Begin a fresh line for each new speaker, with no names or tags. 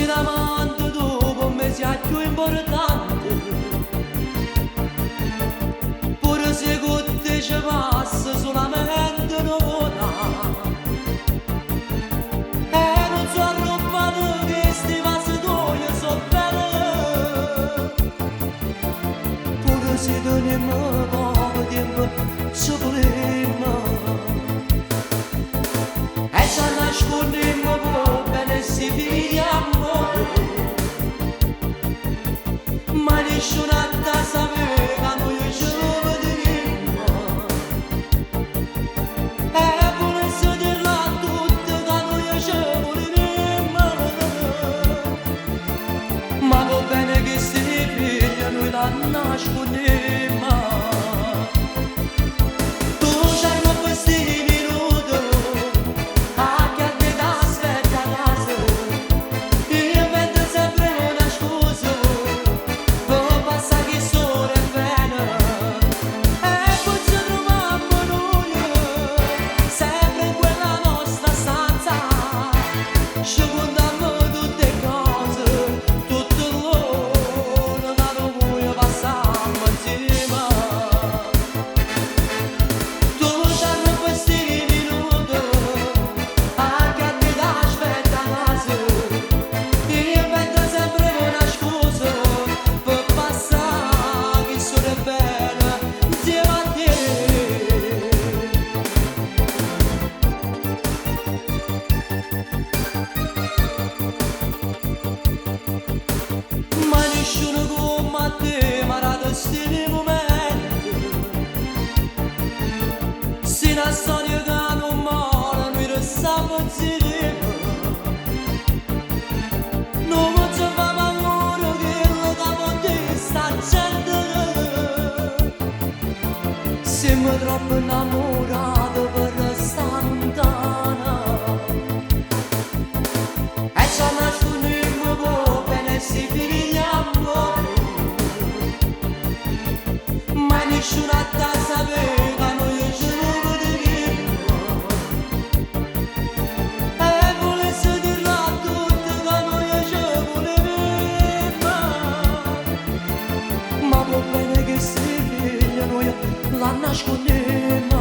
Forse l'amante dopo me sia più importante, pure se con te ci passa solamente un'ora. E non so arrabbiato che sti pasatoie so bene, pure se teniamo poco tempo ci volemmo. E ci nascondiamo poco bene si vediamo, ma nessuno sapeva noi ci vedremo. E volesse dirla a tutti che noi ci voleremo, ma va bene che si figlia noi la nascondiamo. Tu c'hai una questi minuti a che ti aspetta a casa, io invento sempre una scusa per passare che sono bene. E poi ci troviamo noi sempre in quella nostra stanza, ci contiamo tutte cose, tutto l'ora che noi passiamo insieme. Tu c'hai questi minuti a che ti aspetta a casa, io invento sempre una scusa per passare che sono bene insieme a te. Ma nessuno come te mi ha dato questi momenti, se una storia che non muore noi restiamo insieme. Non ci fa paura quello che può dire sta gente, siamo troppo innamorati per restare lontana. E ci nascondiamo poco bene si finiamo, ma nessuno sapeva noi ci vedremo. E volesse dirla a tutti che noi ci voleremo, ma va bene che si figlia noi la nascondiamo.